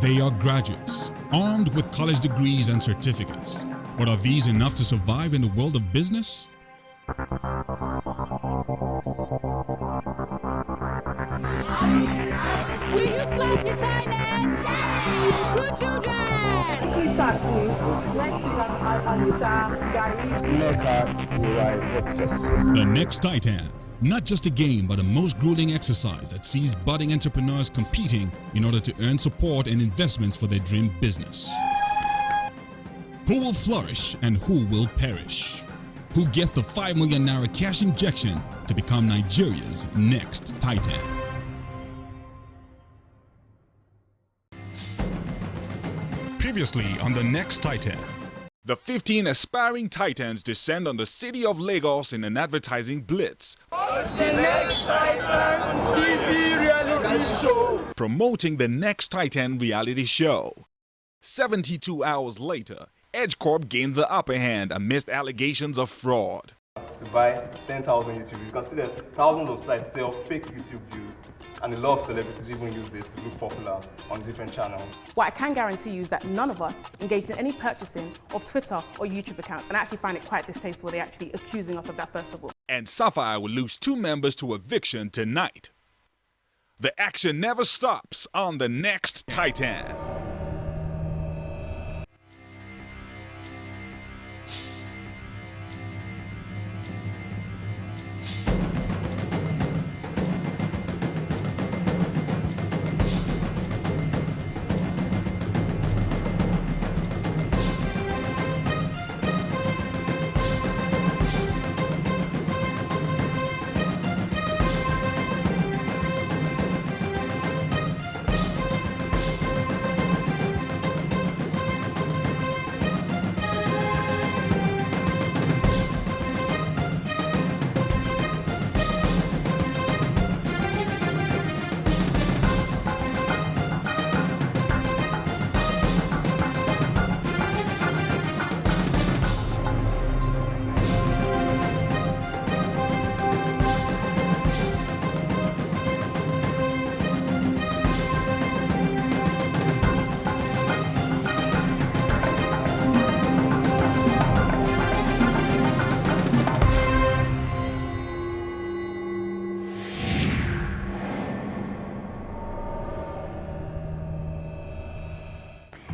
They are graduates, armed with college degrees and certificates. But are these enough to survive in the world of business? Will you flush your toilet? Good children! Free taxi, next to The Next Titan. Not just a game, but a most grueling exercise that sees budding entrepreneurs competing in order to earn support and investments for their dream business. Who will flourish and who will perish? Who gets the 5 million Naira cash injection to become Nigeria's next Titan? Previously on The Next Titan. The 15 aspiring titans descend on the city of Lagos in an advertising blitz. The Next Titan TV reality show. Promoting the Next Titan reality show. 72 hours later, EdgeCorp gained the upper hand amidst allegations of fraud. To buy 10,000 YouTube views. You can see that thousands of sites sell fake YouTube views, and a lot of celebrities even use this to look popular on different channels. What I can guarantee you is that none of us engaged in any purchasing of Twitter or YouTube accounts, and I actually find it quite distasteful they're actually accusing us of that first of all. And Sapphire will lose 2 members to eviction tonight. The action never stops on The Next Titan.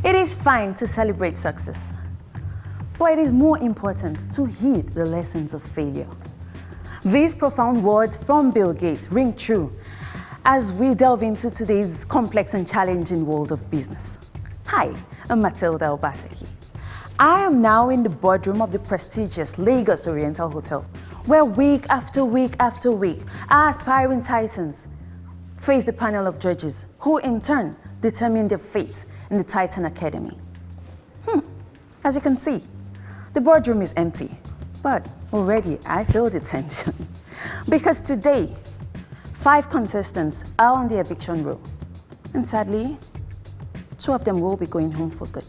It is fine to celebrate success, but it is more important to heed the lessons of failure. These profound words from Bill Gates ring true as we delve into today's complex and challenging world of business. Hi, I'm Matilda Obaseki. I am now in the boardroom of the prestigious Lagos Oriental Hotel, where week after week after week, our aspiring titans face the panel of judges who in turn determine their fate in the Titan Academy. As you can see, the boardroom is empty, but already I feel the tension. Because today, 5 contestants are on the eviction roll, and sadly, 2 of them will be going home for good.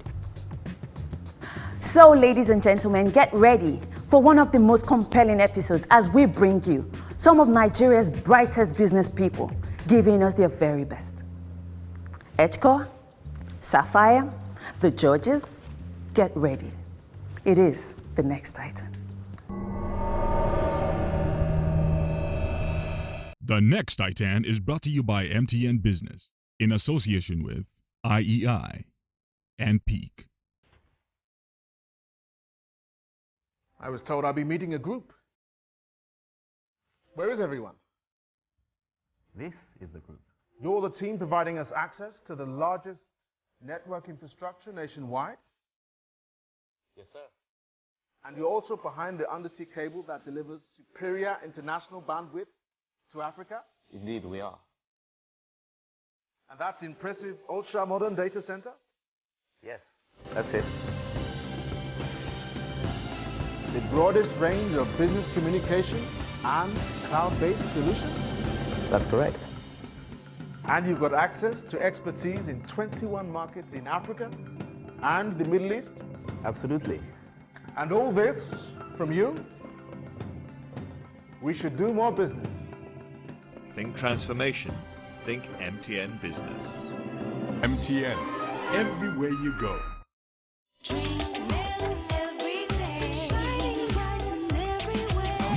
So, ladies and gentlemen, get ready for one of the most compelling episodes as we bring you some of Nigeria's brightest business people giving us their very best. EdgeCorp, Sapphire, the judges, get ready. It is the Next Titan. The Next Titan is brought to you by MTN Business in association with IEI and Peak. I was told I'd be meeting a group. Where is everyone? This is the group. You're the team providing us access to the largest network infrastructure nationwide? Yes, sir. And you're also behind the undersea cable that delivers superior international bandwidth to Africa? Indeed, we are. And that's impressive ultra-modern data center? Yes, that's it. The broadest range of business communication and cloud-based solutions? That's correct. And you've got access to expertise in 21 markets in Africa and the Middle East? Absolutely. And all this from you? We should do more business. Think transformation. Think MTN Business. MTN. everywhere you go.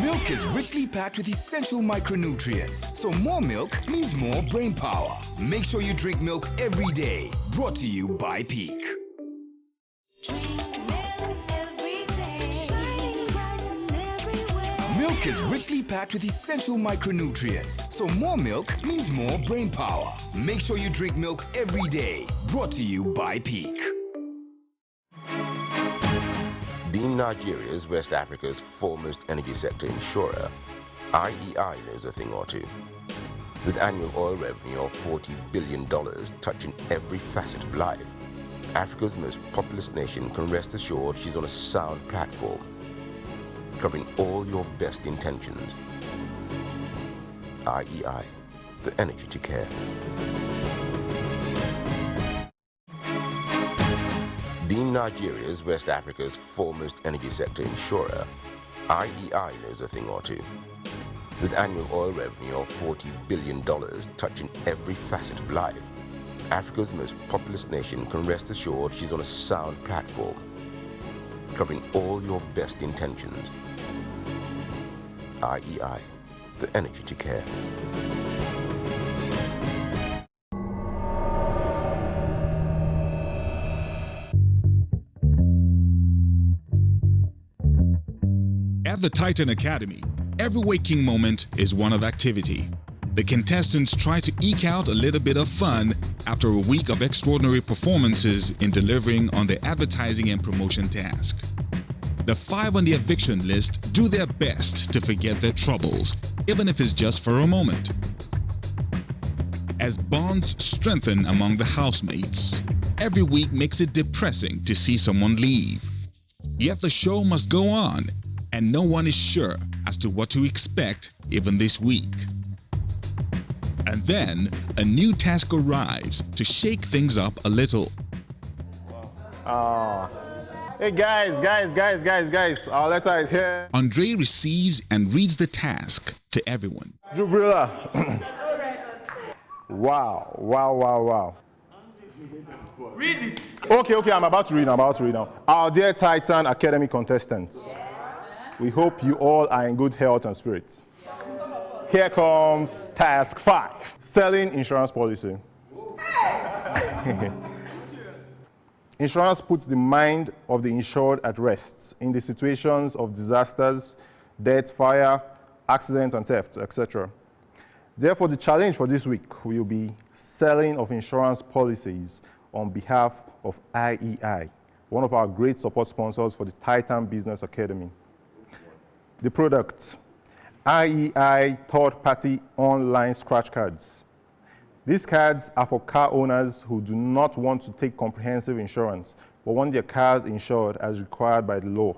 Milk is richly packed with essential micronutrients, so more milk means more brain power. Make sure you drink milk every day. Brought to you by Peak. Milk is richly packed with essential micronutrients, so more milk means more brain power. Make sure you drink milk every day. Brought to you by Peak. Being Nigeria's, West Africa's foremost energy sector insurer, IEI knows a thing or two. With annual oil revenue of $40 billion touching every facet of life, Africa's most populous nation can rest assured she's on a sound platform, covering all your best intentions. IEI, the energy to care. Being Nigeria's, West Africa's foremost energy sector insurer, IEI knows a thing or two. With annual oil revenue of $40 billion touching every facet of life, Africa's most populous nation can rest assured she's on a sound platform, covering all your best intentions. IEI, the energy to care. At the Titan Academy, every waking moment is one of activity. The contestants try to eke out a little bit of fun after a week of extraordinary performances in delivering on their advertising and promotion task. The 5 on the eviction list do their best to forget their troubles, even if it's just for a moment. As bonds strengthen among the housemates, every week makes it depressing to see someone leave. Yet the show must go on, and no one is sure as to what to expect even this week. And then a new task arrives to shake things up a little. Hey guys, our letter is here. Andre receives and reads the task to everyone. Jubrila. Wow. Read it. Okay, I'm about to read now. Our dear Titan Academy contestants, we hope you all are in good health and spirits. Here comes task 5, selling insurance policy. Insurance puts the mind of the insured at rest in the situations of disasters, death, fire, accident and theft, etc. Therefore, the challenge for this week will be selling of insurance policies on behalf of IEI, one of our great support sponsors for the Titan Business Academy. The product, IEI third-party online scratch cards. These cards are for car owners who do not want to take comprehensive insurance, but want their cars insured as required by the law.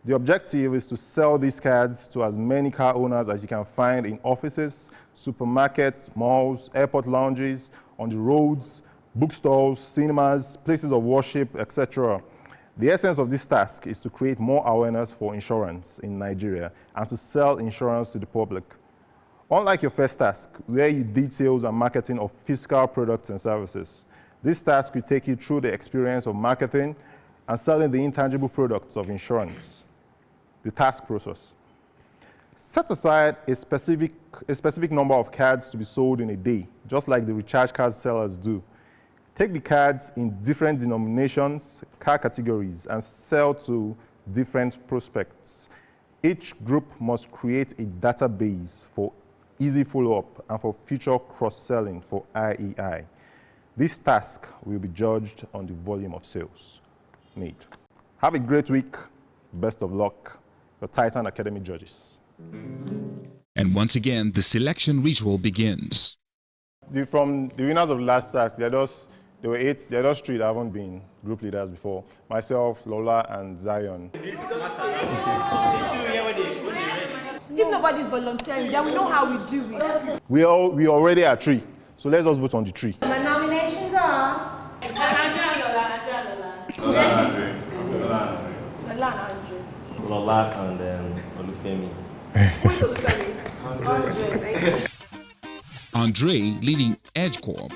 The objective is to sell these cards to as many car owners as you can find in offices, supermarkets, malls, airport lounges, on the roads, bookstores, cinemas, places of worship, etc. The essence of this task is to create more awareness for insurance in Nigeria and to sell insurance to the public. Unlike your first task, where you did sales and marketing of physical products and services, this task will take you through the experience of marketing and selling the intangible products of insurance. The task process. Set aside a specific number of cards to be sold in a day, just like the recharge card sellers do. Take the cards in different denominations, car categories, and sell to different prospects. Each group must create a database for easy follow-up and for future cross-selling for IEI. This task will be judged on the volume of sales made. Have a great week. Best of luck. The Titan Academy judges. And once again, the selection ritual begins. From the winners of the last task, there were 8, there are just 3 that haven't been group leaders before. Myself, Lola, and Zion. If nobody's volunteering, then we know how we do it. We already are 3, so let's just vote on the 3. My nominations are Lola and Olufemi. Andre leading Edge Corp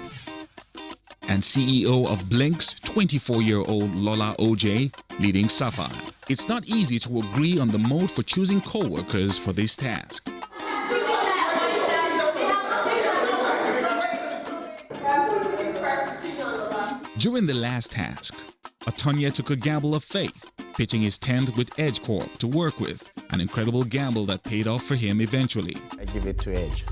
and CEO of Blink's 24-year-old Lola OJ, leading Sapphire. It's not easy to agree on the mode for choosing co-workers for this task. During the last task, Atonya took a gamble of faith, pitching his tent with Edge Corp to work with, an incredible gamble that paid off for him eventually. I give it to Edge.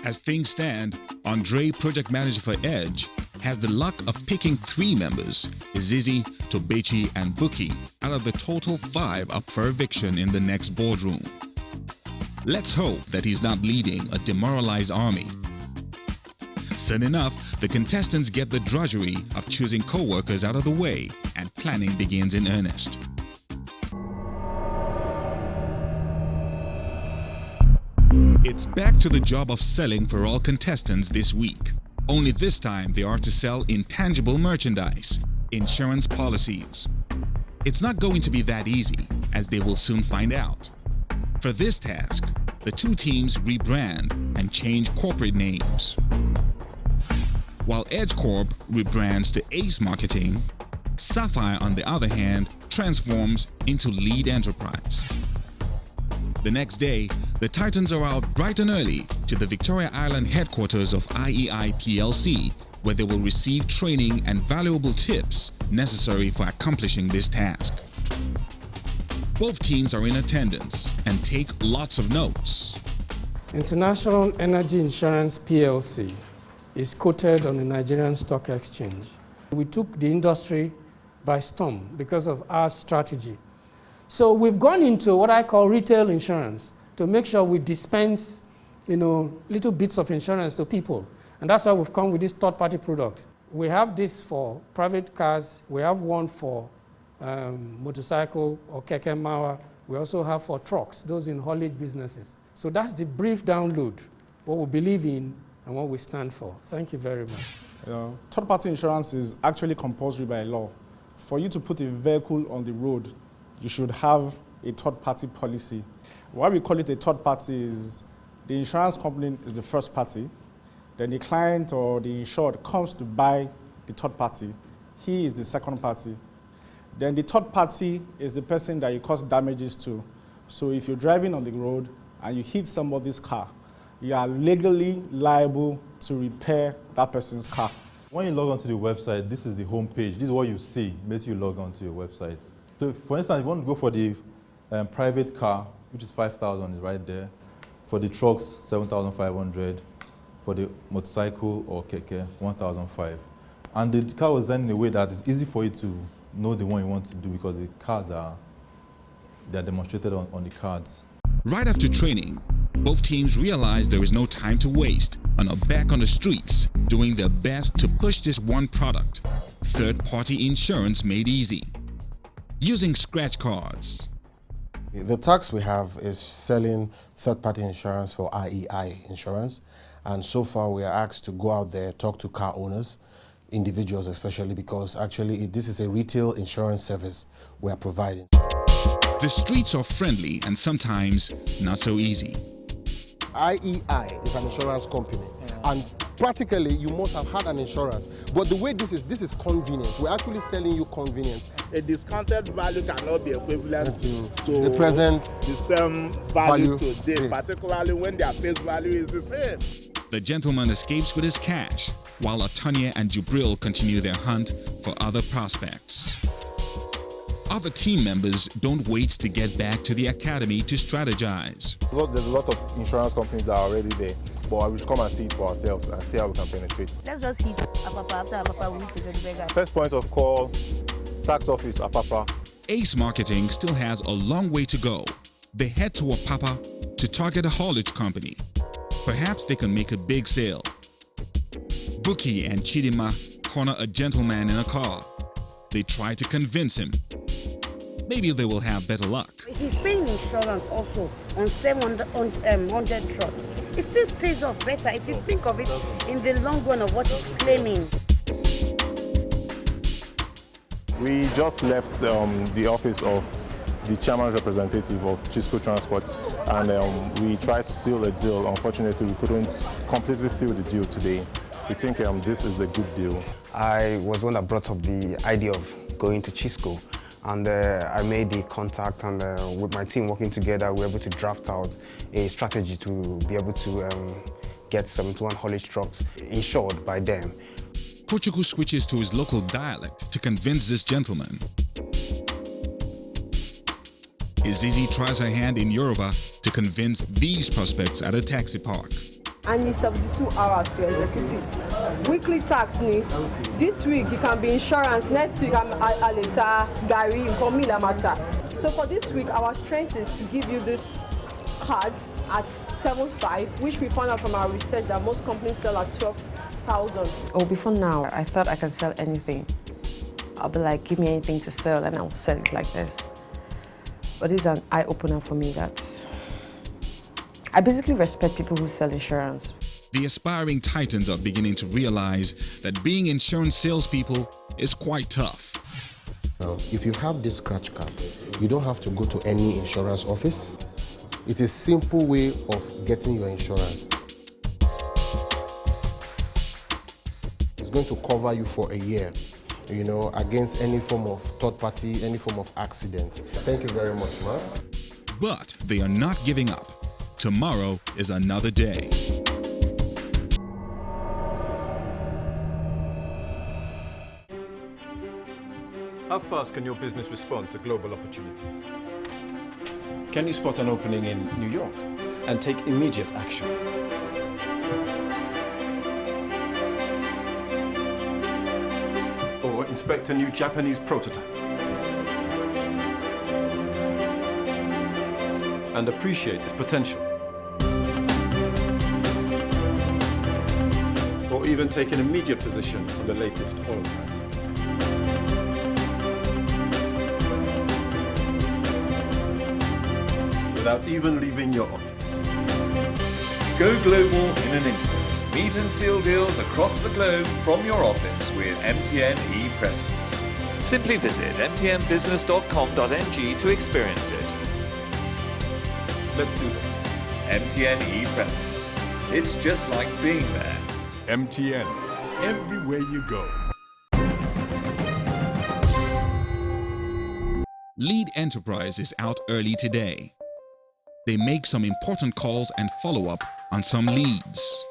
As things stand, Andre, project manager for Edge, has the luck of picking 3 members, Izizi, Tobechi, and Buki, out of the total 5 up for eviction in the next boardroom. Let's hope that he's not leading a demoralized army. Soon enough, the contestants get the drudgery of choosing co-workers out of the way, and planning begins in earnest. It's back to the job of selling for all contestants this week. Only this time they are to sell intangible merchandise, insurance policies. It's not going to be that easy, as they will soon find out. For this task, the 2 teams rebrand and change corporate names. While Edge Corp rebrands to Ace Marketing, Sapphire, on the other hand, transforms into Lead Enterprise. The next day, the Titans are out bright and early to the Victoria Island headquarters of IEI PLC, where they will receive training and valuable tips necessary for accomplishing this task. Both teams are in attendance and take lots of notes. International Energy Insurance PLC is quoted on the Nigerian Stock Exchange. We took the industry by storm because of our strategy. So we've gone into what I call retail insurance to make sure we dispense, little bits of insurance to people. And that's why we've come with this third-party product. We have this for private cars. We have one for motorcycle or keke mawa. We also have for trucks, those in haulage businesses. So that's the brief download, what we believe in and what we stand for. Thank you very much. Third-party insurance is actually compulsory by law. For you to put a vehicle on the road, you should have a third-party policy. Why we call it a third party is the insurance company is the first party, then the client or the insured comes to buy the third party. He is the second party. Then the third party is the person that you cause damages to. So if you're driving on the road and you hit somebody's car, you are legally liable to repair that person's car. When you log onto the website, this is the home page. This is what you see, makes you log onto your website. So for instance, if you want to go for the private car, which is 5,000, is right there. For the trucks, 7,500. For the motorcycle or keke, 1,500. And the car was designed in a way that it's easy for you to know the one you want to do because the cards they're demonstrated on the cards. Right after training, both teams realize there is no time to waste and are back on the streets, doing their best to push this one product, third-party insurance made easy. Using scratch cards. The task we have is selling third-party insurance for IEI insurance. And so far we are asked to go out there, talk to car owners, individuals especially, because actually this is a retail insurance service we are providing. The streets are friendly and sometimes not so easy. IEI is an insurance company, and practically you must have had an insurance. But the way this is convenient. We're actually selling you convenience. A discounted value cannot be equivalent to the present the same value today, particularly when their face value is the same. The gentleman escapes with his cash, while Atonya and Jubril continue their hunt for other prospects. Other team members don't wait to get back to the academy to strategize. There's a lot of insurance companies that are already there, but we should come and see it for ourselves and see how we can penetrate. Let's just hit Apapa. After Apapa, we need to go to Vega. First point of call, tax office, Apapa. Ace Marketing still has a long way to go. They head to Apapa to target a haulage company. Perhaps they can make a big sale. Buki and Chidima corner a gentleman in a car. They try to convince him. Maybe they will have better luck. He's paying insurance also on 700 trucks. It still pays off better if you think of it in the long run of what he's claiming. We just left the office of the chairman's representative of Chisco Transport, and we tried to seal a deal. Unfortunately, we couldn't completely seal the deal today. We think this is a good deal. I was one that brought up the idea of going to Chisco, and I made the contact, and with my team working together, we were able to draft out a strategy to be able to get 71 haulage trucks insured by them. Pochuku switches to his local dialect to convince this gentleman. Izizi tries her hand in Yoruba to convince these prospects at a taxi park. And you 72 hours to execute it. Weekly tax ni. This week you can be insurance, next week I'm aleta, gari, informila matter. So for this week, our strength is to give you this cards at 7.5, which we found out from our research that most companies sell at 12,000. Oh, before now, I thought I can sell anything. I'll be like, give me anything to sell, and I'll sell it like this. But it's an eye-opener for me that I basically respect people who sell insurance. The aspiring titans are beginning to realize that being insurance salespeople is quite tough. Now, if you have this scratch card, you don't have to go to any insurance office. It's a simple way of getting your insurance. It's going to cover you for a year, you know, against any form of third party, any form of accident. Thank you very much, ma'am. But they are not giving up. Tomorrow is another day. How fast can your business respond to global opportunities? Can you spot an opening in New York and take immediate action? Or inspect a new Japanese prototype and appreciate its potential? Or even take an immediate position on the latest oil prices? Without even leaving your office. Go global in an instant. Meet and seal deals across the globe from your office with MTN ePresence. Simply visit mtnbusiness.com.ng to experience it. Let's do this. MTN ePresence. It's just like being there. MTN. Everywhere you go. Lead Enterprise is out early today. They make some important calls and follow up on some leads.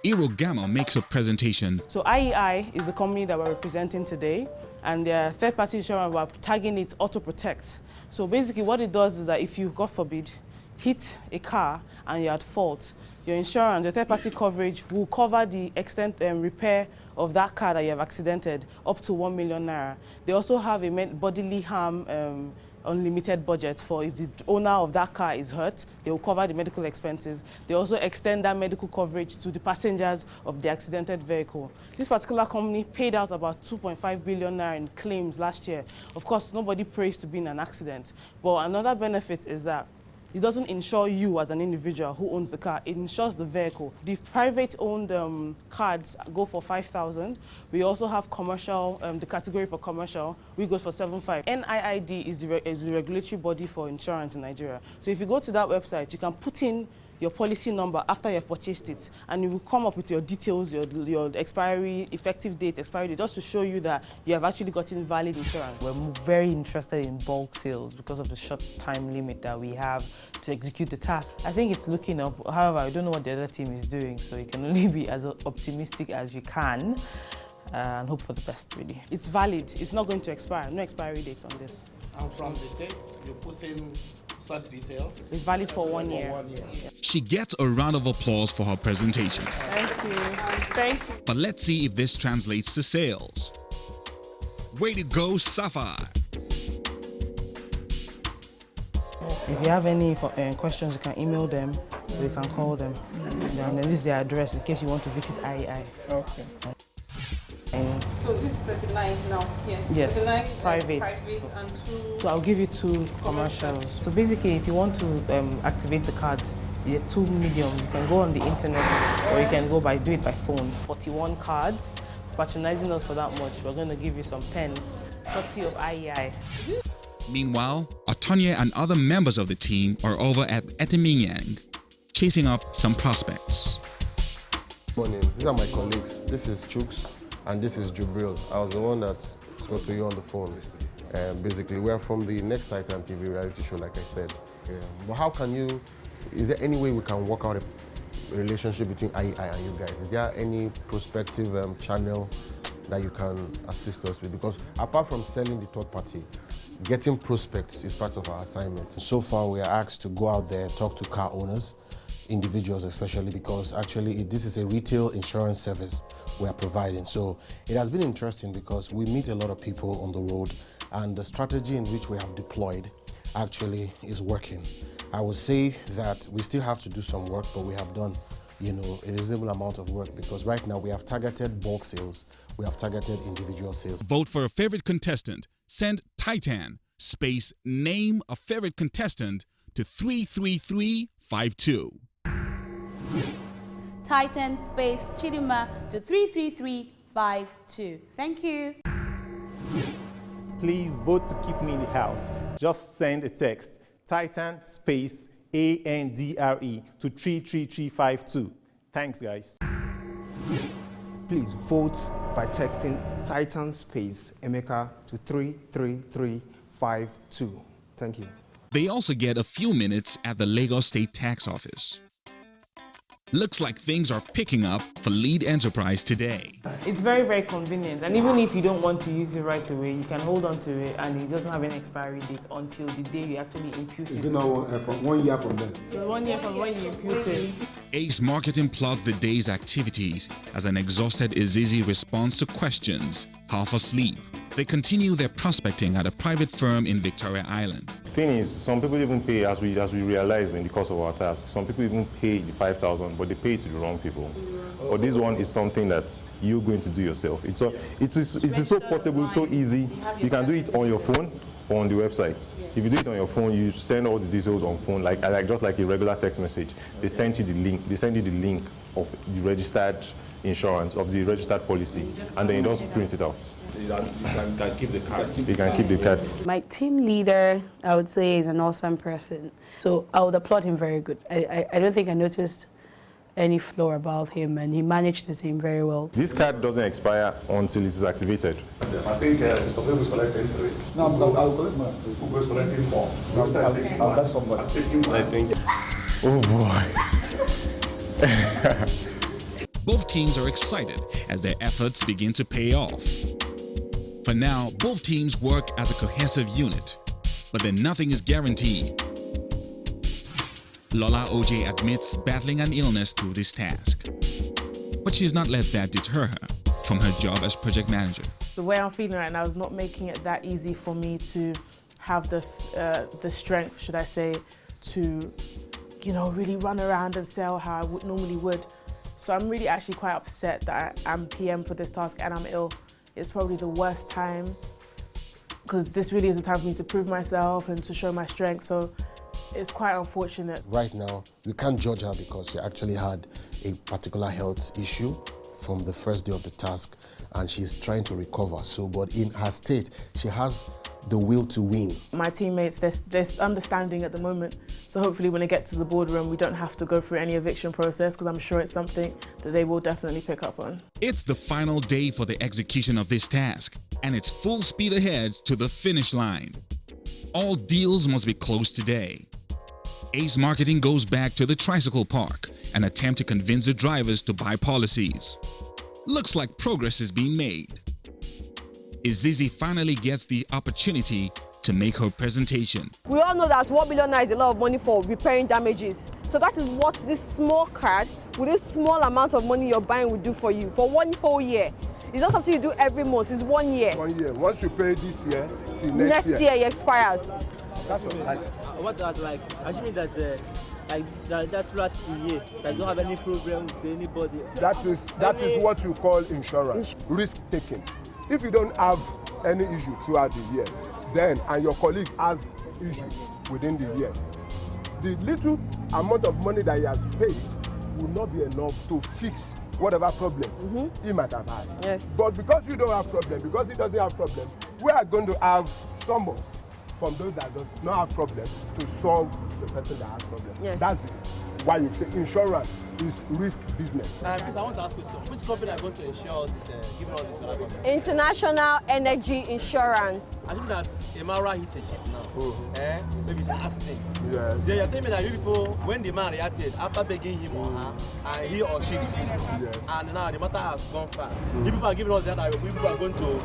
Irogama makes a presentation. So IEI is the company that we're representing today, and their third-party insurance, we're tagging it Auto Protect. So basically what it does is that if you, God forbid, hit a car and you're at fault, your insurance, your third-party coverage will cover the extent and repair of that car that you have accidented up to 1 million naira. They also have a bodily harm unlimited budget for if the owner of that car is hurt, they will cover the medical expenses. They also extend that medical coverage to the passengers of the accidented vehicle. This particular company paid out about 2.5 billion naira in claims last year. Of course, nobody prays to be in an accident, but another benefit is that it doesn't insure you as an individual who owns the car, it insures the vehicle. The private-owned cards go for 5,000. We also have commercial, the category for commercial, which goes for 7.5. NIID is the regulatory body for insurance in Nigeria. So if you go to that website, you can put in your policy number after you've purchased it, and it will come up with your details, your expiry, effective date, expiry date, just to show you that you have actually gotten valid insurance. We're very interested in bulk sales because of the short time limit that we have to execute the task. I think it's looking up. However, I don't know what the other team is doing, so you can only be as optimistic as you can and hope for the best, really. It's valid. It's not going to expire. No expiry date on this. And from the date, you put in details. It's valid for 1 year. She gets a round of applause for her presentation. Thank you. Thank you. But let's see if this translates to sales. Way to go, Sapphire! If you have any questions, you can email them, or you can call them. And then this is their address in case you want to visit IEI. Okay. So this is 39 now, yeah? Yes, 39 private. And 2... So I'll give you 2 commercials. So basically, if you want to activate the card, you get 2 medium. You can go on the internet, or you can do it by phone. 41 cards. Patronizing us for that much, we're going to give you some pens, courtesy of IEI. Meanwhile, Otonya and other members of the team are over at Etiminyang, chasing up some prospects. Morning. These are my colleagues. This is Chooks and this is Jubril. I was the one that spoke to you on the phone. Basically, we're from the Next Titan TV reality show, like I said. But how can you, is there any way we can work out a relationship between IEI and you guys? Is there any prospective channel that you can assist us with? Because apart from selling the third party, getting prospects is part of our assignment. So far, we are asked to go out there, talk to car owners, individuals especially, because actually this is a retail insurance service we are providing. So it has been interesting because we meet a lot of people on the road, and the strategy in which we have deployed actually is working. I would say that we still have to do some work, but we have done, a reasonable amount of work, because right now we have targeted bulk sales, we have targeted individual sales. Vote for a favorite contestant. Send Titan space name a favorite contestant to 33352. Titan space Chidima to 33352. Thank you. Please vote to keep me in the house. Just send a text, Titan space ANDRE to 33352. Thanks, guys. Please vote by texting Titan space Emeka to 33352. Thank you. They also get a few minutes at the Lagos State Tax Office. Looks like things are picking up for Lead Enterprise today. It's very, very convenient, and even if you don't want to use it right away, you can hold on to it, and it doesn't have any expiry date until the day you actually impute it. Is it now from 1 year from then? 1 year from when you impute it. Ace Marketing plots the day's activities as an exhausted Izizi responds to questions, half asleep. They continue their prospecting at a private firm in Victoria Island. Thing is, some people even pay, as we realize in the course of our task, some people even pay the 5,000, but they pay it to the wrong people. But this one is something that you're going to do yourself. It's so portable, so easy. You can do it on your phone or on the website. If you do it on your phone, you send all the details on phone, just like a regular text message. They send you the link. They send you the link of the registered insurance, of the registered policy, and then you just print it out. You can keep the card. You can keep the card. My team leader, I would say, is an awesome person. So I would applaud him very good. I don't think I noticed any flaw about him, and he managed the team very well. This card doesn't expire until it is activated. I think Mr. Fem is collecting 3. No, I'll collect mine. Who is collecting 4? I'll let somebody. I'm taking mine. I think. Oh boy. Both teams are excited as their efforts begin to pay off. For now, both teams work as a cohesive unit, but then nothing is guaranteed. Lola OJ admits battling an illness through this task, but she's not let that deter her from her job as project manager. The way I'm feeling right now is not making it that easy for me to have the strength, should I say, to, really run around and sell how I normally would. So I'm really actually quite upset that I'm PM for this task and I'm ill. It's probably the worst time, because this really is a time for me to prove myself and to show my strength. So it's quite unfortunate. Right now, we can't judge her because she actually had a particular health issue from the first day of the task, and she's trying to recover. So, but in her state, she has the will to win. My teammates, there's understanding at the moment. So hopefully when I get to the boardroom, we don't have to go through any eviction process, because I'm sure it's something that they will definitely pick up on. It's the final day for the execution of this task, and it's full speed ahead to the finish line. All deals must be closed today. Ace Marketing goes back to the tricycle park and attempt to convince the drivers to buy policies. Looks like progress is being made. Izizi finally gets the opportunity to make her presentation. We all know that 1 million naira is a lot of money for repairing damages. So that is what this small card, with this small amount of money you're buying, will do for you for 1 whole year. It's not something you do every month, it's 1 year. 1 year. Once you pay this year, till next year it expires. That's what, I want to ask, assuming that throughout the year, that don't have any problem with anybody. That is what you call insurance, risk taking. If you don't have any issue throughout the year, then, and your colleague has issue within the year, the little amount of money that he has paid will not be enough to fix whatever problem he might have had. Yes. But because you don't have problem, because he doesn't have problem, we are going to have someone from those that do not have problem to solve the person that has problem. Yes. That's why you say insurance is risk business. Please, I want to ask you something. Which company are going to insure all this, giving all this kind of company? International Energy Insurance. I think that Naira hit a ship now. Maybe it's an accident. Yes. Then you're telling me that you people, when the man reacted, after begging him or her, and he or she refused, and now the matter has gone far. You people are giving us that people are going to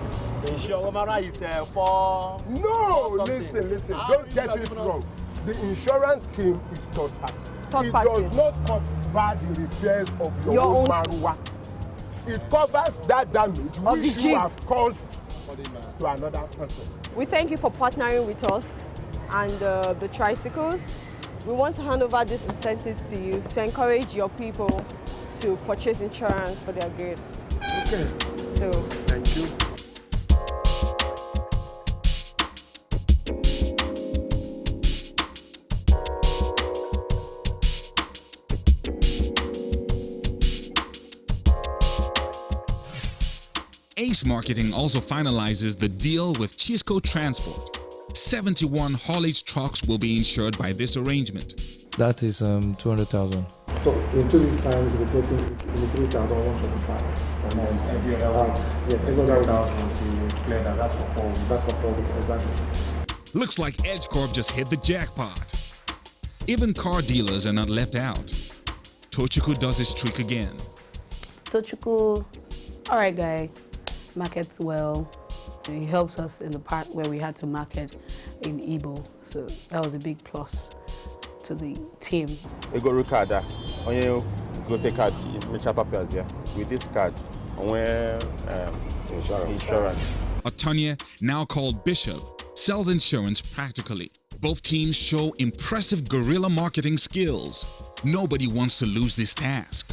insure. Naira is for... No, listen. Don't get it wrong. The insurance scheme is third party. It does not cover the repairs of your own Marua. It covers that damage which you have caused to another person. We thank you for partnering with us and the tricycles. We want to hand over these incentives to you to encourage your people to purchase insurance for their good. Okay. So, thank you. Ace Marketing also finalizes the deal with Chisco Transport. 71 haulage trucks will be insured by this arrangement. That is 200,000. So in 2 weeks' time, we'll be getting 3,125. Yes, every other to clear that. That's for 4 weeks. That's for 4 weeks, exactly. Looks like Edge Corp just hit the jackpot. Even car dealers are not left out. Tochukwu does his trick again. Tochukwu, all right, guy. Markets well. He helps us in the part where we had to market in Igbo, so that was a big plus to the team. You go record when you go take card, with this card, insurance. Otonia, now called Bishop, sells insurance practically. Both teams show impressive guerrilla marketing skills. Nobody wants to lose this task.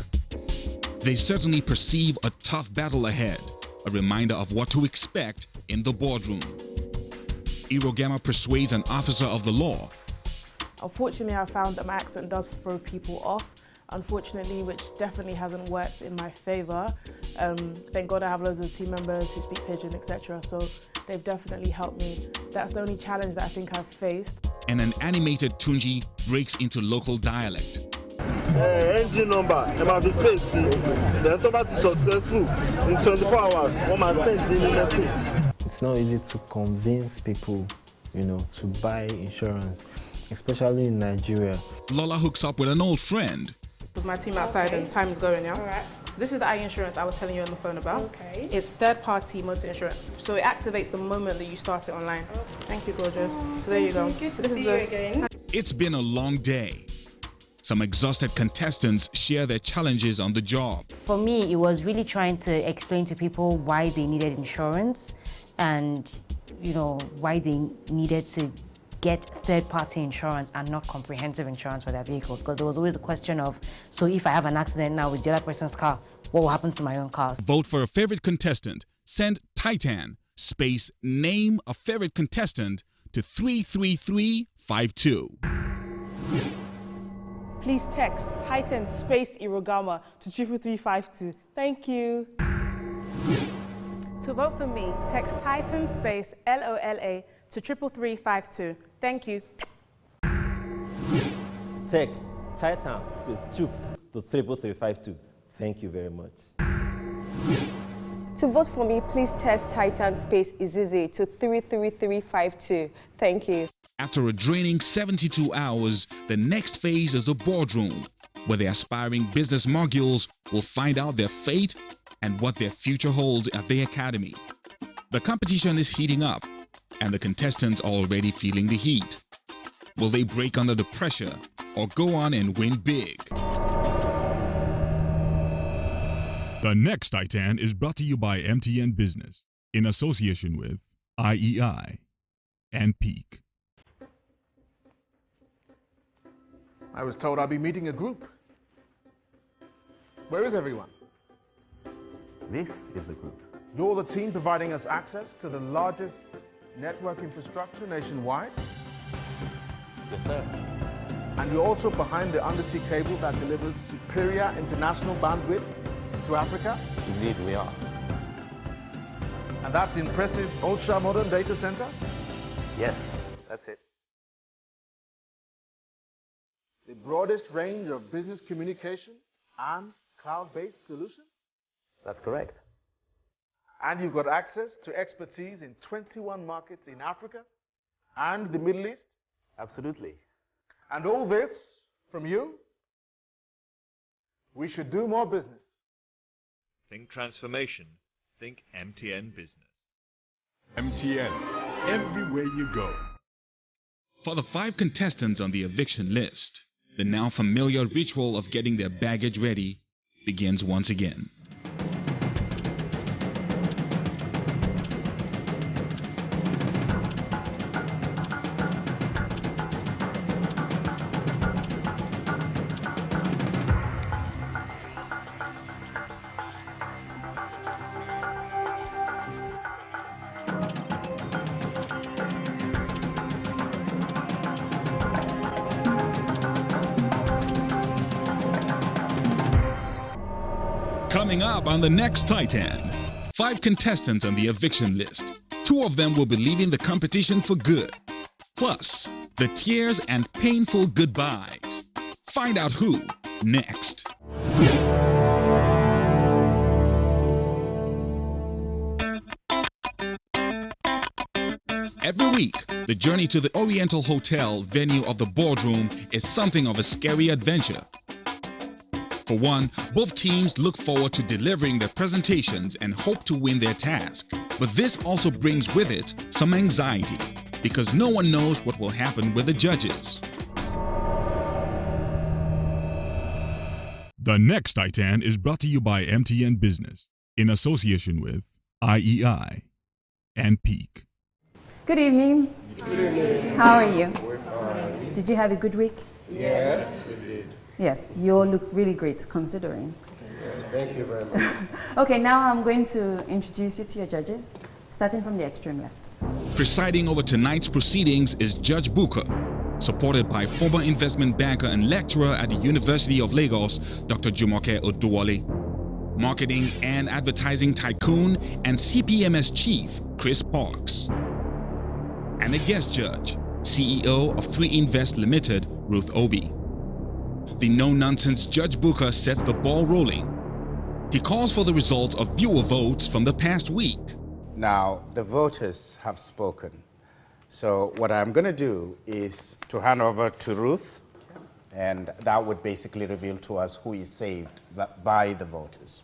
They certainly perceive a tough battle ahead, a reminder of what to expect in the boardroom. Irogama persuades an officer of the law. Unfortunately, I found that my accent does throw people off, unfortunately, which definitely hasn't worked in my favor. Thank God I have loads of team members who speak Pidgin, etc. So they've definitely helped me. That's the only challenge that I think I've faced. And an animated Tunji breaks into local dialect. Engine number, the space, the automatic is successful in 24 hours. It's not easy to convince people, to buy insurance, especially in Nigeria. Lola hooks up with an old friend. With my team outside and time is going now. All right. So this is the insurance I was telling you on the phone about. Okay. It's third-party motor insurance. So it activates the moment that you start it online. Okay. Thank you, gorgeous. So there you go. Good to see you again. It's been a long day. Some exhausted contestants share their challenges on the job. For me, it was really trying to explain to people why they needed insurance and, why they needed to get third-party insurance and not comprehensive insurance for their vehicles. Because there was always a question of, so if I have an accident now with the other person's car, what will happen to my own car? Vote for a favorite contestant. Send Titan space name a favorite contestant to 33352. Please text Titan space Irogama to 33352. Thank you. To vote for me, text Titan space LOLA to 33352. Thank you. Text Titan space Chooks to 33352. Thank you very much. To vote for me, please text Titan space Izizi to 33352. Thank you. After a draining 72 hours, the next phase is the boardroom, where the aspiring business moguls will find out their fate and what their future holds at the academy. The competition is heating up, and the contestants are already feeling the heat. Will they break under the pressure or go on and win big? The next Titan is brought to you by MTN Business in association with IEI and Peak. I was told I'd be meeting a group. Where is everyone? This is the group. You're the team providing us access to the largest network infrastructure nationwide? Yes, sir. And you're also behind the undersea cable that delivers superior international bandwidth to Africa? Indeed, we are. And that's the impressive ultra-modern data center? Yes. That's it. The broadest range of business communication and cloud-based solutions? That's correct. And you've got access to expertise in 21 markets in Africa and the Middle East? Absolutely. And all this from you? We should do more business. Think transformation. Think MTN Business. MTN, everywhere you go. For the 5 contestants on the eviction list, the now familiar ritual of getting their baggage ready begins once again. Coming up on the next Titan, 5 contestants on the eviction list. 2 of them will be leaving the competition for good. Plus, the tears and painful goodbyes. Find out who next. Every week, the journey to the Oriental Hotel, venue of the boardroom, is something of a scary adventure. For one, both teams look forward to delivering their presentations and hope to win their task. But this also brings with it some anxiety, because no one knows what will happen with the judges. The next Titan is brought to you by MTN Business, in association with IEI and Peak. Good evening. Good evening. How are you? We're fine. Did you have a good week? Yes, we did. Yes, you all look really great considering. Thank you very much. Okay, now I'm going to introduce you to your judges, starting from the extreme left. Presiding over tonight's proceedings is Judge Booker, supported by former investment banker and lecturer at the University of Lagos, Dr. Jumoke Oduwole, marketing and advertising tycoon and CPMS chief, Chris Parks, and a guest judge, CEO of 3Invest Limited, Ruth Obi. The no-nonsense Judge Booker sets the ball rolling. He calls for the results of viewer votes from the past week. Now, the voters have spoken. So what I'm going to do is to hand over to Ruth, and that would basically reveal to us who is saved by the voters.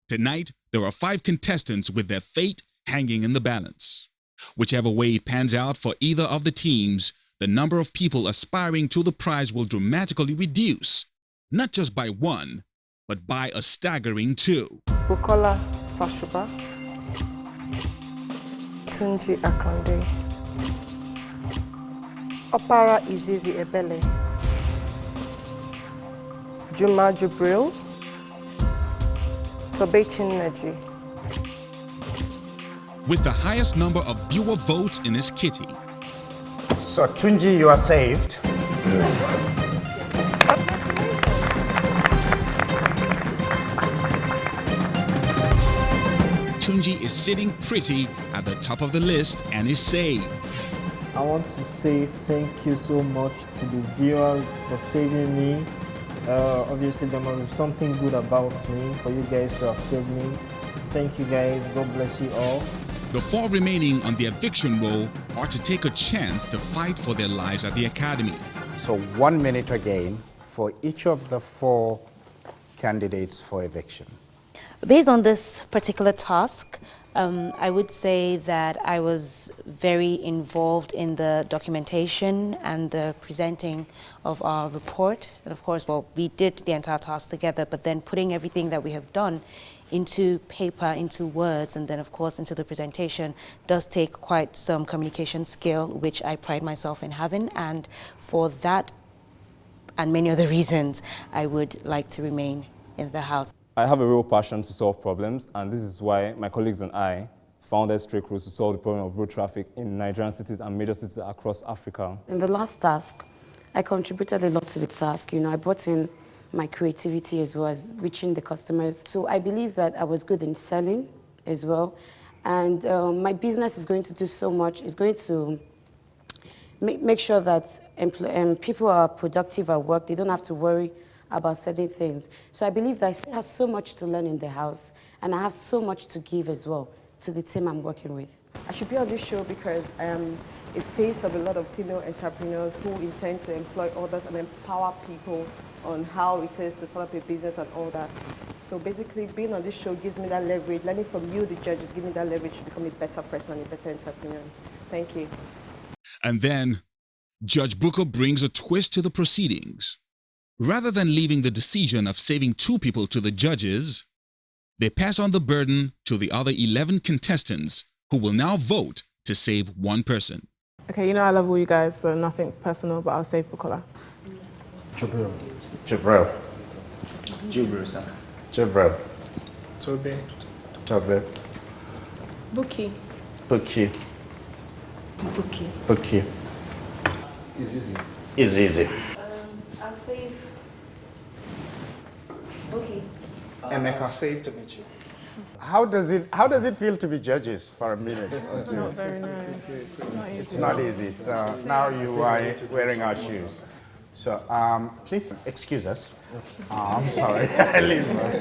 Tonight, there are 5 contestants with their fate hanging in the balance. Whichever way it pans out for either of the teams, the number of people aspiring to the prize will dramatically reduce, not just by 1, but by a staggering 2. Bukola Fashuba, Tunji Akonde, Opara Izizi Ebele, Juma Jubril, Tobechin Naji. With the highest number of viewer votes in his kitty. So Tunji, you are saved. Tunji is sitting pretty at the top of the list and is saved. I want to say thank you so much to the viewers for saving me. Obviously, there must be something good about me for you guys to have saved me. Thank you guys. God bless you all. The 4 remaining on the eviction roll are to take a chance to fight for their lives at the academy. So 1 minute again for each of the 4 candidates for eviction. Based on this particular task, I would say that I was very involved in the documentation and the presenting of our report. And of course, well, we did the entire task together, but then putting everything that we have done into paper, into words, and then of course into the presentation does take quite some communication skill, which I pride myself in having. And for that and many other reasons, I would like to remain in the House. I have a real passion to solve problems, and this is why my colleagues and I founded Straight Roads to solve the problem of road traffic in Nigerian cities and major cities across Africa. In the last task, I contributed a lot to the task. You know, I brought in my creativity as well as reaching the customers. So I believe that I was good in selling as well. And my business is going to do so much. It's going to make sure that people are productive at work. They don't have to worry about certain things. So I believe that I still have so much to learn in the house, and I have so much to give as well to the team I'm working with. I should be on this show because I am a face of a lot of female entrepreneurs who intend to employ others and empower people on how it is to start up a business and all that. So basically, being on this show gives me that leverage. Learning from you, the judges, give me that leverage to become a better person and a better entrepreneur. Thank you. And then, Judge Booker brings a twist to the proceedings. Rather than leaving the decision of saving 2 people to the judges, they pass on the burden to the other 11 contestants who will now vote to save 1 person. Okay, you know I love all you guys, so nothing personal, but I'll save Bukola. Jibril. Jibril. Jibril, sir. Jibril. Toby. Toby. Buki. Buki. Buki. Buki. Izizi. Izizi. I'll save Buki. Emeka. Safe to meet you. How does it feel to be judges for a minute or two? Not very nice. It's not easy. So now you are wearing our shoes. So please excuse us. I'm sorry. Leave us.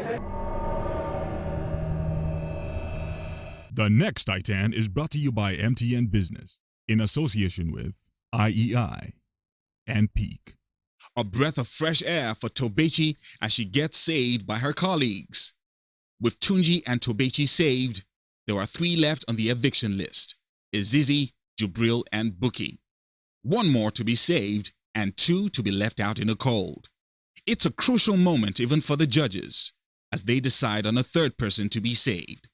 The next Titan is brought to you by MTN Business in association with IEI and Peak. A breath of fresh air for Tobechi as she gets saved by her colleagues. With Tunji and Tobechi saved, there are 3 left on the eviction list: Izizi, Jubril, and Buki. 1 more to be saved and 2 to be left out in the cold. It's a crucial moment even for the judges as they decide on a 3rd person to be saved.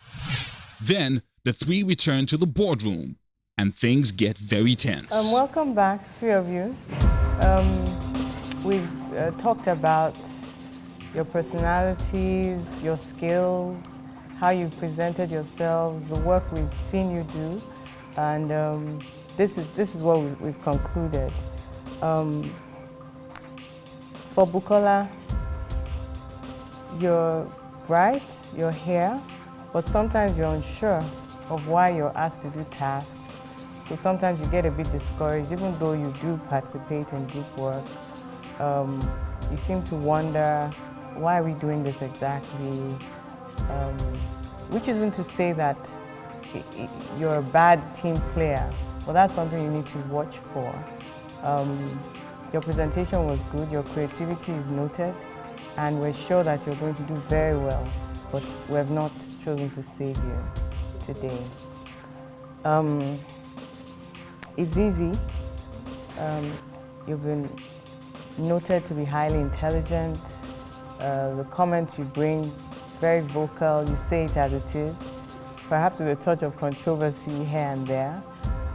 Then the 3 return to the boardroom and things get very tense. Welcome back, 3 of you. We've talked about your personalities, your skills, how you've presented yourselves, the work we've seen you do, and this is what we've concluded. For Bukola, you're bright, you're here, but sometimes you're unsure of why you're asked to do tasks. So sometimes you get a bit discouraged, even though you do participate in group work. You seem to wonder, why are we doing this exactly? Which isn't to say that you're a bad team player, but that's something you need to watch for. Your presentation was good, your creativity is noted, and we're sure that you're going to do very well, but we have not chosen to save you today. Izizi, you've been noted to be highly intelligent. The comments you bring, very vocal, you say it as it is, perhaps with a touch of controversy here and there.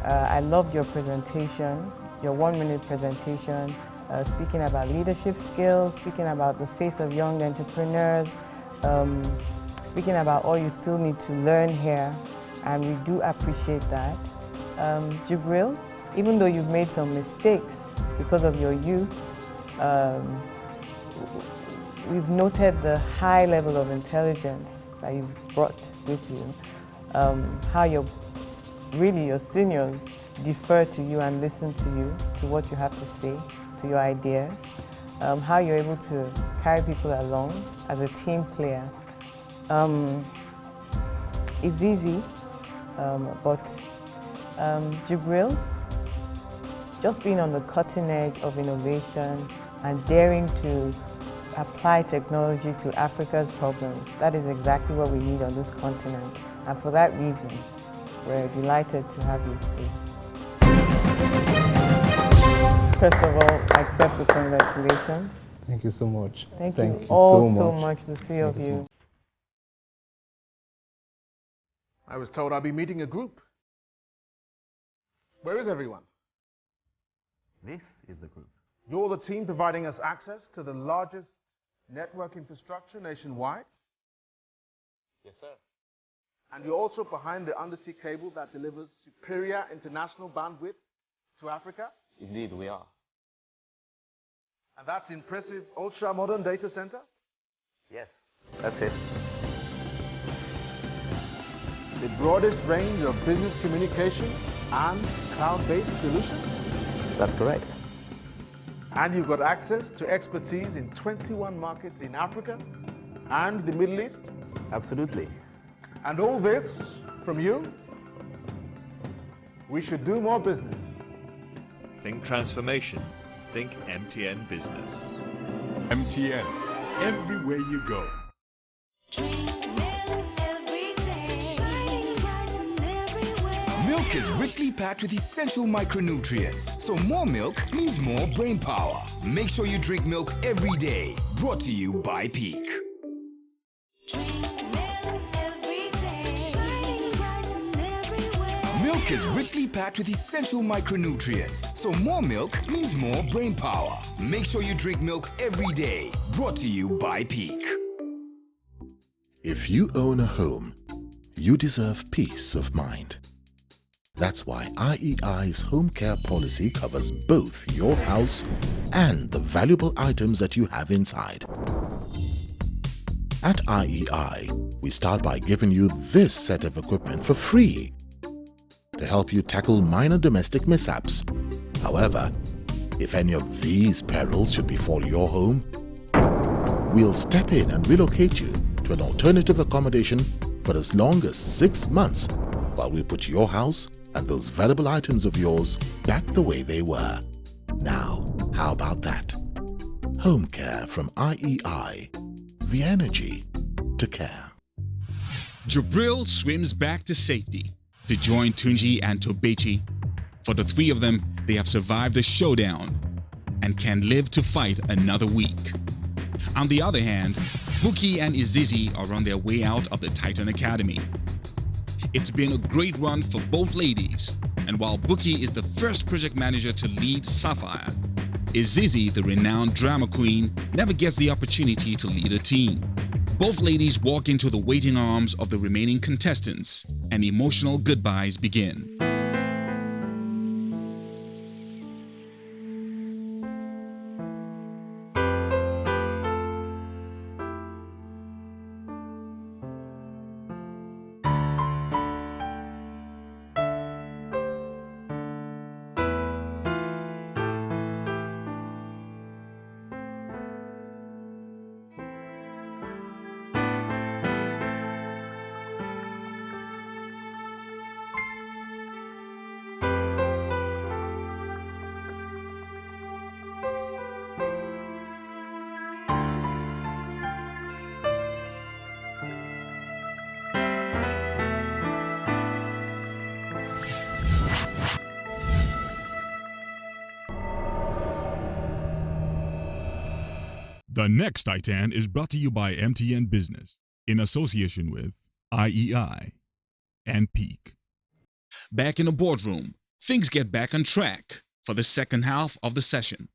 I loved your presentation, your 1-minute presentation, speaking about leadership skills, speaking about the face of young entrepreneurs, speaking about all you still need to learn here, and we do appreciate that. Jubril, even though you've made some mistakes because of your youth, we've noted the high level of intelligence that you've brought with you, how your seniors defer to you and listen to you, to what you have to say, to your ideas, how you're able to carry people along as a team player. It's easy, but Jubril, just being on the cutting edge of innovation and daring to apply technology to Africa's problems, that is exactly what we need on this continent. And for that reason, we're delighted to have you stay. First of all, I accept the congratulations. Thank you so much. Thank you all so much, the 3 of you. I was told I'd be meeting a group. Where is everyone? This is the group. You're the team providing us access to the largest network infrastructure nationwide? Yes, sir. And you're also behind the undersea cable that delivers superior international bandwidth to Africa? Indeed, we are. And that's impressive ultra-modern data center? Yes, that's it. The broadest range of business communication and cloud-based solutions? that's correct. And you've got access to expertise in 21 markets in Africa and the Middle East? Absolutely. And all this from you? We should do more business. Think transformation. Think MTN Business. MTN, everywhere you go. Milk is richly packed with essential micronutrients, so more milk means more brain power. Make sure you drink milk every day. Brought to you by Peak. Milk is richly packed with essential micronutrients, so more milk means more brain power. Make sure you drink milk every day. Brought to you by Peak. If you own a home, you deserve peace of mind. That's why IEI's home care policy covers both your house and the valuable items that you have inside. At IEI, we start by giving you this set of equipment for free to help you tackle minor domestic mishaps. However, if any of these perils should befall your home, we'll step in and relocate you to an alternative accommodation for as long as 6 months while we put your house and those valuable items of yours back the way they were. Now, how about that? Home care from IEI. The energy to care. Jabril swims back to safety to join Tunji and Tobechi. For the three of them, they have survived the showdown and can live to fight another week. On the other hand, Buki and Izizi are on their way out of the Titan Academy. It's been a great run for both ladies, and while Buki is the first project manager to lead Sapphire, Izizi, the renowned drama queen, never gets the opportunity to lead a team. Both ladies walk into the waiting arms of the remaining contestants, and emotional goodbyes begin. The next Titan is brought to you by MTN Business in association with IEI and Peak. Back in the boardroom, things get back on track for the second half of the session.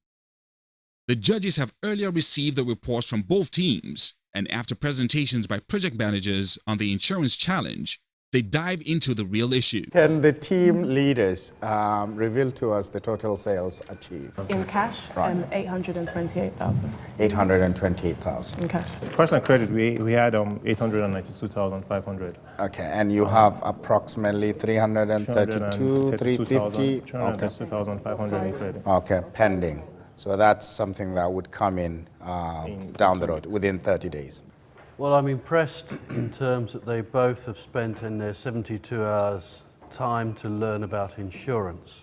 The judges have earlier received the reports from both teams, and after presentations by project managers on the insurance challenge, they dive into the real issue. Can the team leaders reveal to us the total sales achieved? In cash, Right. 828,000. 828,000. In cash. Personal credit, we had 892,500. Okay, and you have approximately 332, 350? 232,500 in credit. Okay, pending. So that's something that would come in down the road within 30 days. Well, I'm impressed in terms that they both have spent in their 72 hours time to learn about insurance,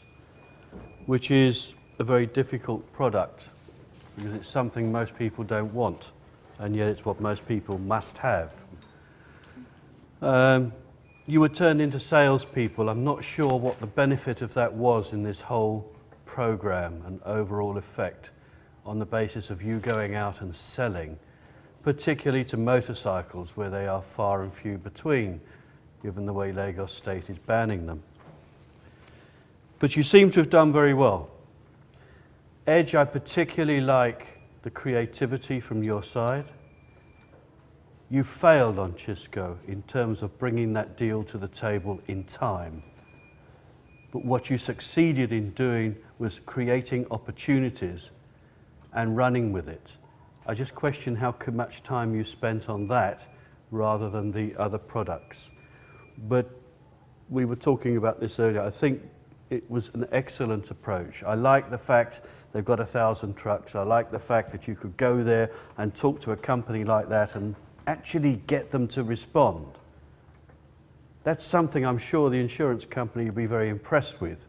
which is a very difficult product because it's something most people don't want, and yet it's what most people must have. You were turned into salespeople. I'm not sure what the benefit of that was in this whole program and overall effect on the basis of you going out and selling, particularly to motorcycles where they are far and few between, given the way Lagos State is banning them. But you seem to have done very well. Edge, I particularly like the creativity from your side. You failed on Chisco in terms of bringing that deal to the table in time. But what you succeeded in doing was creating opportunities and running with it. I just question how much time you spent on that rather than the other products. But we were talking about this earlier. I think it was an excellent approach. I like the fact they've got 1,000 trucks. I like the fact that you could go there and talk to a company like that and actually get them to respond. That's something I'm sure the insurance company will be very impressed with.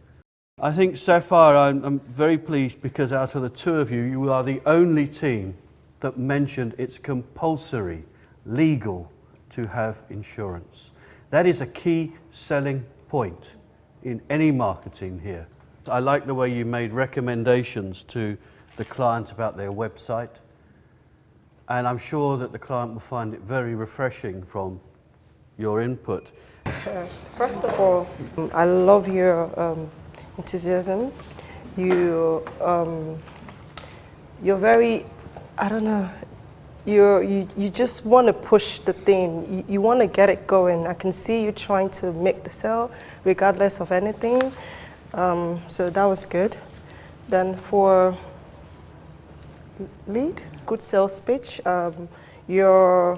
I think so far I'm very pleased because out of the two of you, you are the only team that mentioned it's compulsory, legal, to have insurance. That is a key selling point in any marketing here. I like the way you made recommendations to the client about their website, and I'm sure that the client will find it very refreshing from your input. First of all, I love your enthusiasm. You're very, I don't know, you just want to push the thing. You want to get it going. I can see you trying to make the sale regardless of anything. So that was good. Then for lead, good sales pitch. Your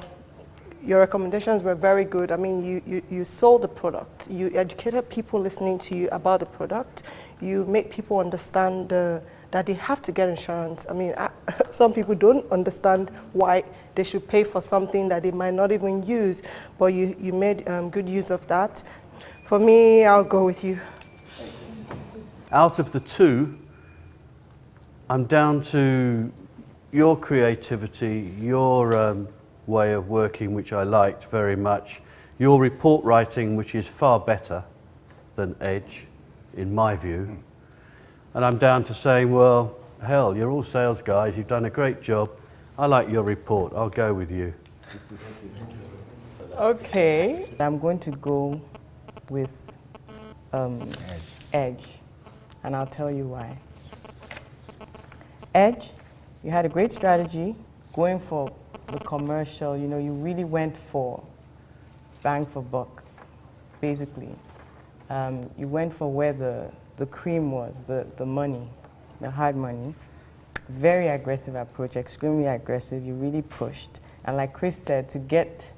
recommendations were very good. I mean, you sold the product. You educated people listening to you about the product. You make people understand that they have to get insurance. I mean, some people don't understand why they should pay for something that they might not even use, but you made good use of that. For me, I'll go with you. Out of the two, I'm down to your creativity, your way of working, which I liked very much, your report writing, which is far better than Edge, in my view. And I'm down to saying, well, hell, you're all sales guys, you've done a great job. I like your report, I'll go with you. Okay, I'm going to go with Edge, and I'll tell you why. Edge, you had a great strategy going for the commercial. You know, you really went for bang for buck, basically. You went for where the cream was, the money, the hard money. Very aggressive approach, extremely aggressive. You really pushed. And like Chris said, to get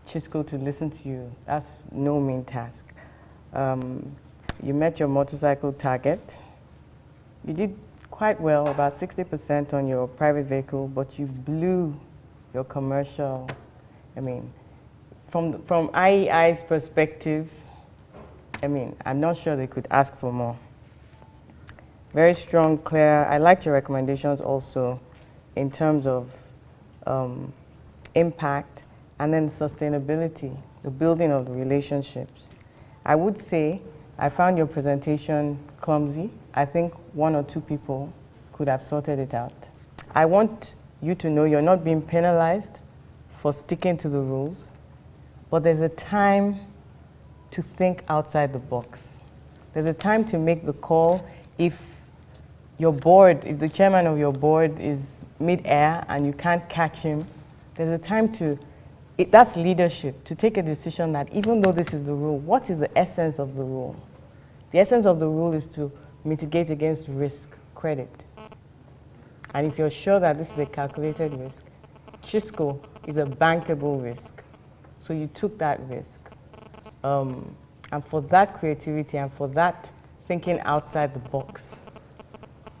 Chisco to listen to you, that's no mean task. You met your motorcycle target. You did quite well, about 60% on your private vehicle, but you blew your commercial. I mean, from IEI's perspective, I mean, I'm not sure they could ask for more. Very strong, clear. I liked your recommendations also in terms of impact and then sustainability, the building of the relationships. I would say I found your presentation clumsy. I think one or two people could have sorted it out. I want you to know you're not being penalized for sticking to the rules, but there's a time to think outside the box. There's a time to make the call. If your board, if the chairman of your board is mid-air and you can't catch him, there's a time to, that's leadership, to take a decision that even though this is the rule, what is the essence of the rule? The essence of the rule is to mitigate against risk, credit. And if you're sure that this is a calculated risk, Chisco is a bankable risk. So you took that risk. And for that creativity and for that thinking outside the box,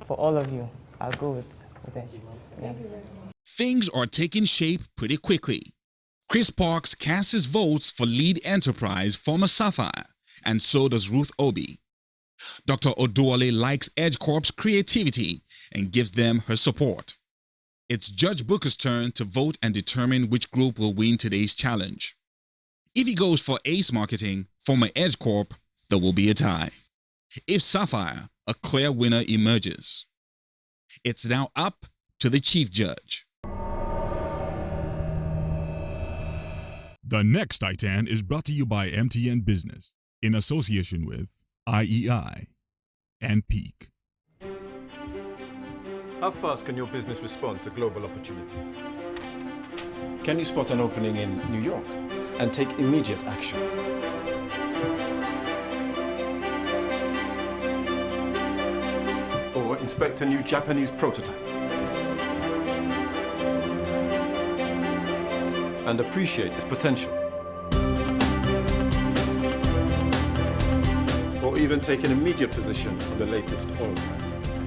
for all of you, I'll go with it. Yeah. Things are taking shape pretty quickly. Chris Parks casts his votes for lead enterprise former Sapphire, and so does Ruth Obi. Dr. Oduole likes Edge Corp's creativity and gives them her support. It's Judge Booker's turn to vote and determine which group will win today's challenge. If he goes for Ace Marketing, former Edge Corp, there will be a tie. If Sapphire, a clear winner emerges. It's now up to the Chief Judge. The next Titan is brought to you by MTN Business in association with IEI and Peak. How fast can your business respond to global opportunities? Can you spot an opening in New York and take immediate action? Or inspect a new Japanese prototype and appreciate its potential? Or or even take an immediate position on the latest oil prices.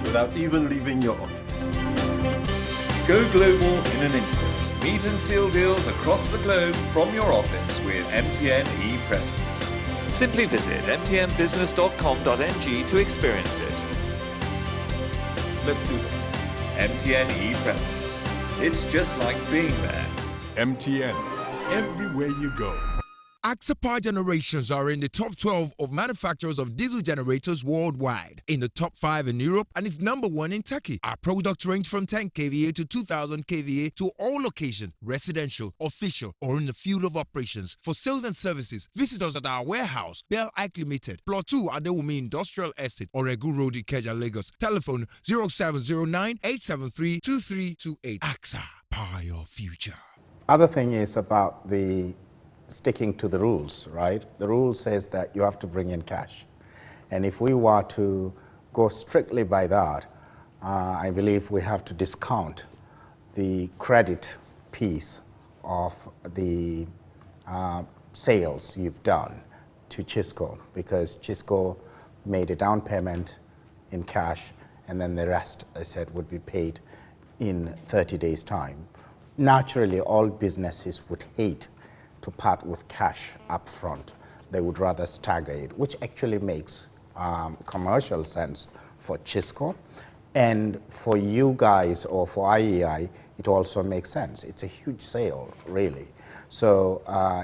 Without even leaving your office. Go global in an instant. Meet and seal deals across the globe from your office with MTN ePresence. Simply visit mtnbusiness.com.ng to experience it. Let's do this. MTN ePresence. It's just like being there. MTN, everywhere you go. AXA Power Generations are in the top 12 of manufacturers of diesel generators worldwide, in the top 5 in Europe, and is #1 in Turkey. Our products range from 10 kVA to 2000 kVA to all locations, residential, official, or in the field of operations. For sales and services, visit us at our warehouse, Bell Ike Limited, Plot 2, Adewumi Industrial Estate, Oregu Road, Ikeja, Lagos. Telephone 0709 873 2328. AXA, power your future. Other thing is about the sticking to the rules, right? The rule says that you have to bring in cash. And if we were to go strictly by that, I believe we have to discount the credit piece of the sales you've done to Chisco, because Chisco made a down payment in cash, and then the rest, I said, would be paid in 30 days' time. Naturally, all businesses would hate to part with cash up front. They would rather stagger it, which actually makes commercial sense for Chisco. And for you guys, or for IEI, it also makes sense. It's a huge sale, really. So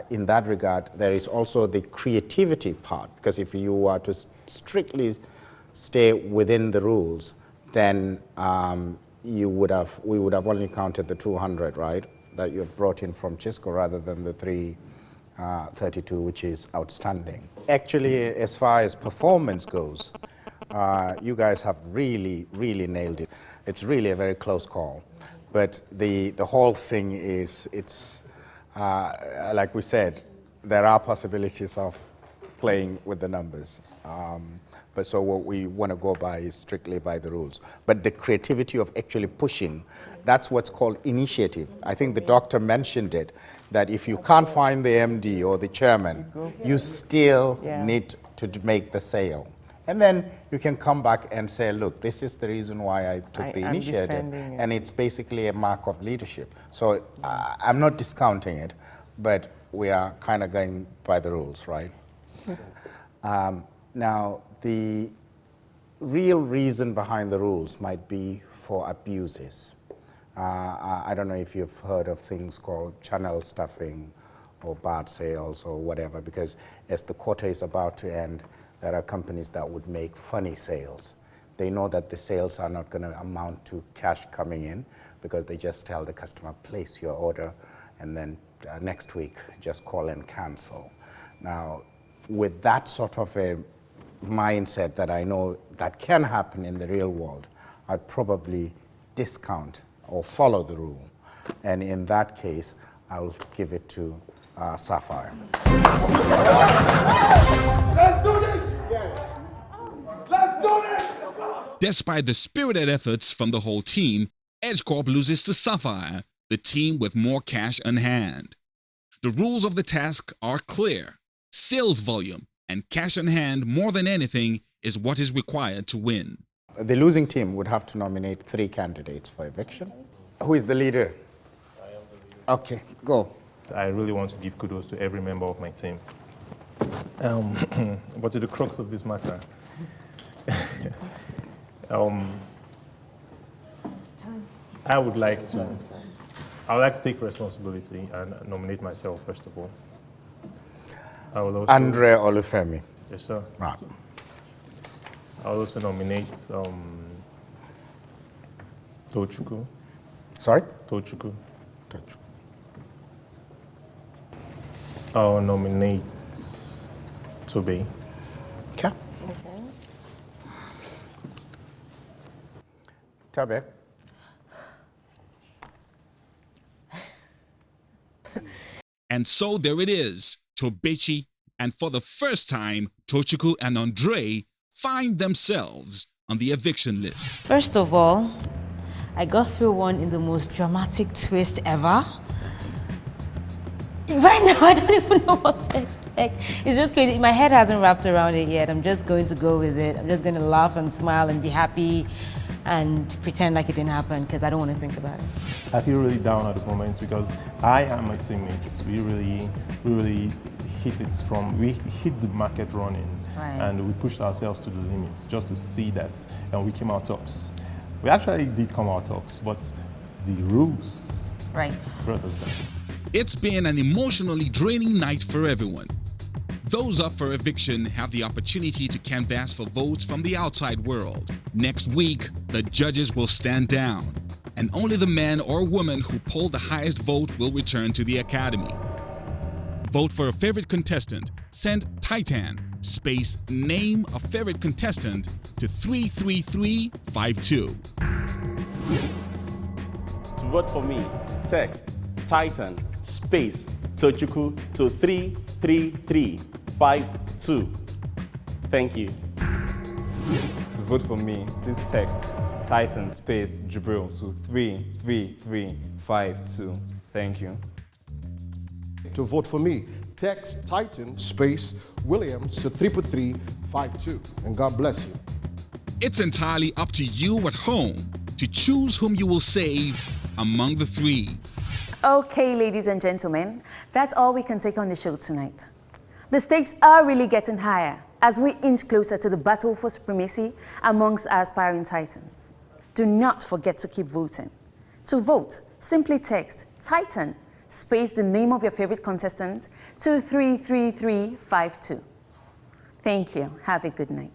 in that regard, there is also the creativity part, because if you were to strictly stay within the rules, then we would have only counted the 200, right, that you have brought in from Chisco rather than the 332, which is outstanding. Actually, as far as performance goes, you guys have really, really nailed it. It's really a very close call. But the whole thing is, it's, like we said, there are possibilities of playing with the numbers. But so what we want to go by is strictly by the rules. But the creativity of actually pushing, that's what's called initiative. I think the doctor mentioned it, that if you can't find the MD or the chairman, you still need to make the sale. And then you can come back and say, look, this is the reason why I took the initiative. And it's basically a mark of leadership. So I'm not discounting it, but we are kind of going by the rules, right? Now, the real reason behind the rules might be for abuses. I don't know if you've heard of things called channel stuffing or bad sales or whatever, because as the quarter is about to end, there are companies that would make funny sales. They know that the sales are not going to amount to cash coming in, because they just tell the customer, place your order, and then next week, just call and cancel. Now, with that sort of a mindset that I know that can happen in the real world, I'd probably discount or follow the rule. And in that case, I'll give it to Sapphire. Let's do this! Yes. Let's do this! Despite the spirited efforts from the whole team, Edge Corp loses to Sapphire, the team with more cash on hand. The rules of the task are clear. Sales volume and cash on hand, more than anything, is what is required to win. The losing team would have to nominate 3 candidates for eviction. Who is the leader? I am the leader. Okay, go. I really want to give kudos to every member of my team. But to the crux of this matter, I would like to take responsibility and nominate myself, first of all. I will also, Andre Olufemi. Yes, sir. Right. I will also nominate Tochukwu. Sorry? Tochukwu. I'll nominate Tobe. Okay. Tobe. And so there it is, Tobechi, and for the first time, Tochukwu and Andre find themselves on the eviction list. First of all, I got through one in the most dramatic twist ever. Right now, I don't even know what to expect. It's just crazy. My head hasn't wrapped around it yet. I'm just going to go with it. I'm just going to laugh and smile and be happy and pretend like it didn't happen because I don't want to think about it. I feel really down at the moment because I and my teammates, we really hit the market running, right. And we pushed ourselves to the limits just to see that, and we came out tops. We actually did come out tops, but the rules brought us down. It's been an emotionally draining night for everyone. Those up for eviction have the opportunity to canvass for votes from the outside world. Next week, the judges will stand down, and only the man or woman who polled the highest vote will return to the academy. Vote for a favorite contestant. Send Titan space name a favorite contestant to 33352. To vote for me, text Titan space Tochukwu to 33352. Thank you. To vote for me, please text Titan space Jibril to 33352. Thank you. To vote for me, text Titan space Williams to 33352. And God bless you. It's entirely up to you at home to choose whom you will save among the three. Okay, ladies and gentlemen, that's all we can take on the show tonight. The stakes are really getting higher as we inch closer to the battle for supremacy amongst our aspiring Titans. Do not forget to keep voting. To vote, simply text Titan space the name of your favorite contestant to 33352. Thank you. Have a good night.